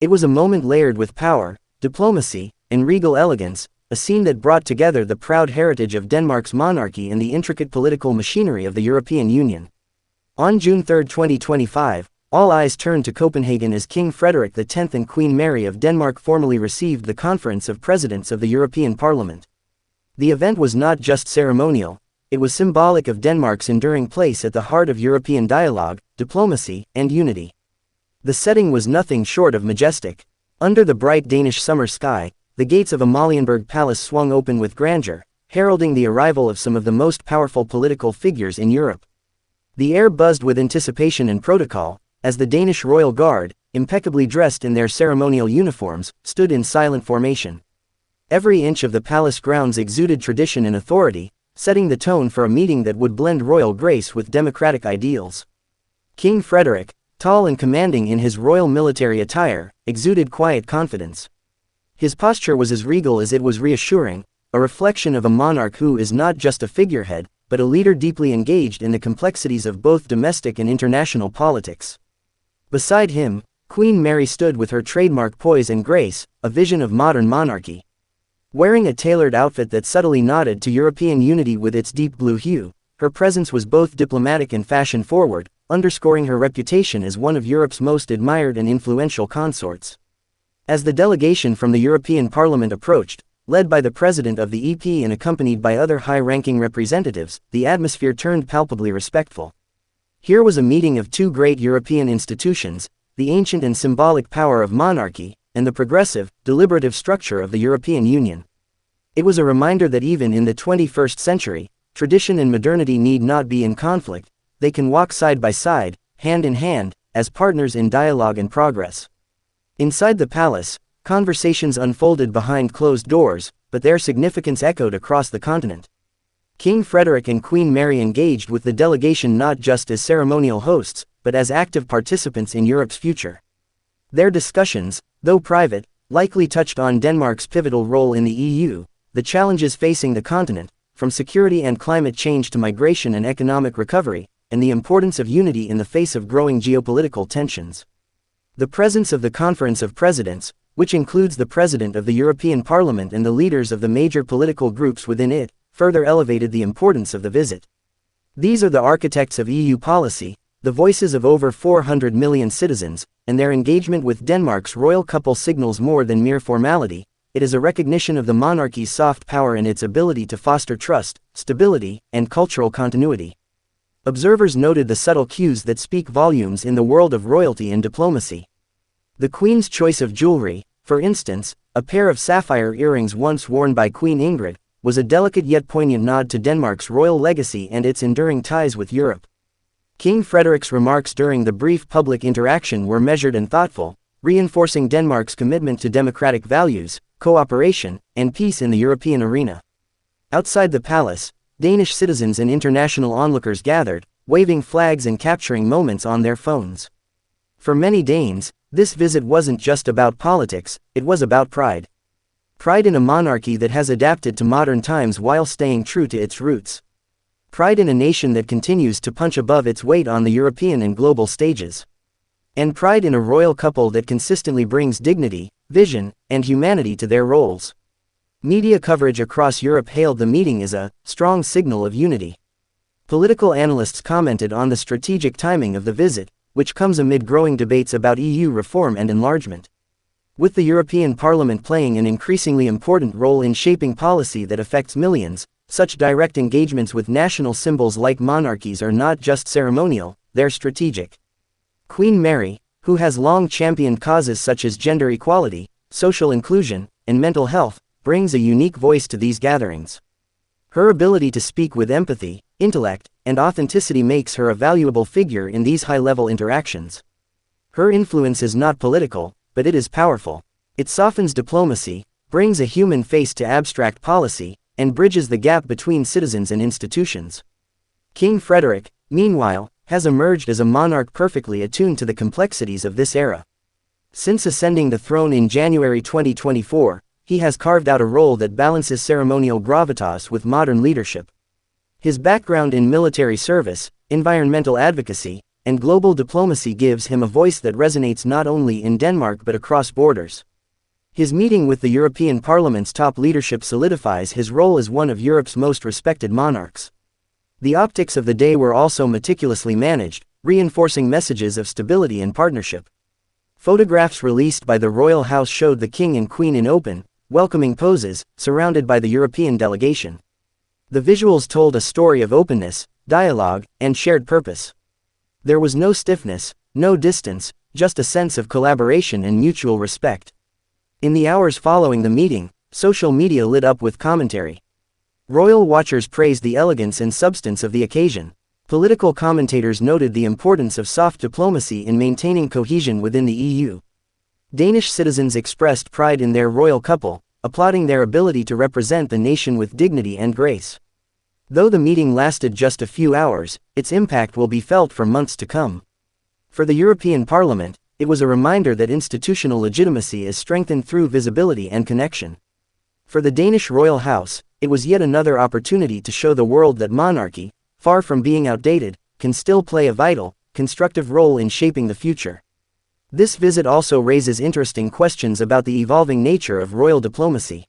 It was a moment layered with power, diplomacy, and regal elegance, a scene that brought together the proud heritage of Denmark's monarchy and the intricate political machinery of the European Union. On June 3, 2025, all eyes turned to Copenhagen as King Frederik X and Queen Mary of Denmark formally received the Conference of Presidents of the European Parliament. The event was not just ceremonial, it was symbolic of Denmark's enduring place at the heart of European dialogue, diplomacy, and unity. The setting was nothing short of majestic. Under the bright Danish summer sky, the gates of Amalienborg Palace swung open with grandeur, heralding the arrival of some of the most powerful political figures in Europe. The air buzzed with anticipation and protocol, as the Danish royal guard, impeccably dressed in their ceremonial uniforms, stood in silent formation. Every inch of the palace grounds exuded tradition and authority, setting the tone for a meeting that would blend royal grace with democratic ideals. King Frederik, tall and commanding in his royal military attire, exuded quiet confidence. His posture was as regal as it was reassuring, a reflection of a monarch who is not just a figurehead, but a leader deeply engaged in the complexities of both domestic and international politics. Beside him, Queen Mary stood with her trademark poise and grace, a vision of modern monarchy. Wearing a tailored outfit that subtly nodded to European unity with its deep blue hue, her presence was both diplomatic and fashion-forward, underscoring her reputation as one of Europe's most admired and influential consorts. As the delegation from the European Parliament approached, led by the President of the EP and accompanied by other high-ranking representatives, the atmosphere turned palpably respectful. Here was a meeting of two great European institutions, the ancient and symbolic power of monarchy, and the progressive, deliberative structure of the European Union. It was a reminder that even in the 21st century, tradition and modernity need not be in conflict, they can walk side by side, hand in hand, as partners in dialogue and progress. Inside the palace, conversations unfolded behind closed doors, but their significance echoed across the continent. King Frederik and Queen Mary engaged with the delegation not just as ceremonial hosts, but as active participants in Europe's future. Their discussions, though private, likely touched on Denmark's pivotal role in the EU, the challenges facing the continent, from security and climate change to migration and economic recovery, and the importance of unity in the face of growing geopolitical tensions. The presence of the Conference of Presidents, which includes the President of the European Parliament and the leaders of the major political groups within it, further elevated the importance of the visit. These are the architects of EU policy, the voices of over 400 million citizens, and their engagement with Denmark's royal couple signals more than mere formality. It is a recognition of the monarchy's soft power and its ability to foster trust, stability, and cultural continuity. Observers noted the subtle cues that speak volumes in the world of royalty and diplomacy. The Queen's choice of jewelry, for instance, a pair of sapphire earrings once worn by Queen Ingrid, was a delicate yet poignant nod to Denmark's royal legacy and its enduring ties with Europe. King Frederik's remarks during the brief public interaction were measured and thoughtful, reinforcing Denmark's commitment to democratic values, cooperation, and peace in the European arena. Outside the palace, Danish citizens and international onlookers gathered, waving flags and capturing moments on their phones. For many Danes, this visit wasn't just about politics, it was about pride. Pride in a monarchy that has adapted to modern times while staying true to its roots. Pride in a nation that continues to punch above its weight on the European and global stages. And pride in a royal couple that consistently brings dignity, vision, and humanity to their roles. Media coverage across Europe hailed the meeting as a strong signal of unity. Political analysts commented on the strategic timing of the visit, which comes amid growing debates about EU reform and enlargement. With the European Parliament playing an increasingly important role in shaping policy that affects millions, such direct engagements with national symbols like monarchies are not just ceremonial, they're strategic. Queen Mary, who has long championed causes such as gender equality, social inclusion, and mental health, brings a unique voice to these gatherings. Her ability to speak with empathy, intellect, and authenticity makes her a valuable figure in these high-level interactions. Her influence is not political, but it is powerful. It softens diplomacy, brings a human face to abstract policy, and bridges the gap between citizens and institutions. King Frederik, meanwhile, has emerged as a monarch perfectly attuned to the complexities of this era. Since ascending the throne in January 2024, he has carved out a role that balances ceremonial gravitas with modern leadership. His background in military service, environmental advocacy, and global diplomacy gives him a voice that resonates not only in Denmark but across borders. His meeting with the European Parliament's top leadership solidifies his role as one of Europe's most respected monarchs. The optics of the day were also meticulously managed, reinforcing messages of stability and partnership. Photographs released by the royal house showed the king and queen in open, welcoming poses, surrounded by the European delegation. The visuals told a story of openness, dialogue, and shared purpose. There was no stiffness, no distance, just a sense of collaboration and mutual respect. In the hours following the meeting, social media lit up with commentary. Royal watchers praised the elegance and substance of the occasion. Political commentators noted the importance of soft diplomacy in maintaining cohesion within the EU. Danish citizens expressed pride in their royal couple, applauding their ability to represent the nation with dignity and grace. Though the meeting lasted just a few hours, its impact will be felt for months to come. For the European Parliament, it was a reminder that institutional legitimacy is strengthened through visibility and connection. For the Danish royal house, it was yet another opportunity to show the world that monarchy, far from being outdated, can still play a vital, constructive role in shaping the future. This visit also raises interesting questions about the evolving nature of royal diplomacy.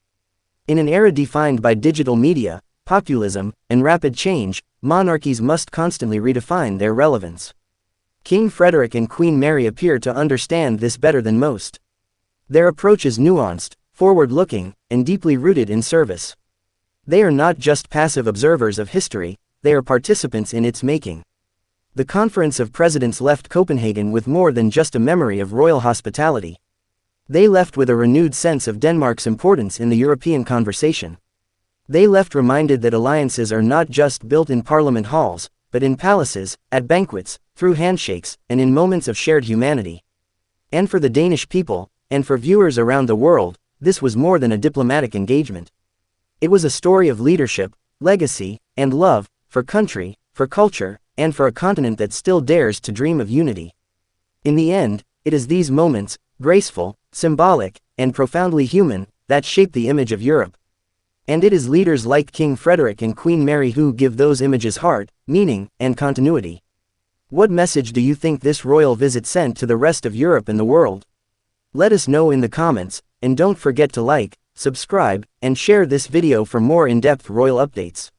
In an era defined by digital media, populism, and rapid change, monarchies must constantly redefine their relevance. King Frederik and Queen Mary appear to understand this better than most. Their approach is nuanced, forward-looking, and deeply rooted in service. They are not just passive observers of history, they are participants in its making. The Conference of Presidents left Copenhagen with more than just a memory of royal hospitality. They left with a renewed sense of Denmark's importance in the European conversation. They left reminded that alliances are not just built in parliament halls, but in palaces, at banquets, through handshakes, and in moments of shared humanity. And for the Danish people, and for viewers around the world, this was more than a diplomatic engagement. It was a story of leadership, legacy, and love, for country, for culture, and for a continent that still dares to dream of unity. In the end, it is these moments, graceful, symbolic, and profoundly human, that shape the image of Europe. And it is leaders like King Frederik and Queen Mary who give those images heart, meaning, and continuity. What message do you think this royal visit sent to the rest of Europe and the world? Let us know in the comments, and don't forget to like, subscribe, and share this video for more in-depth royal updates.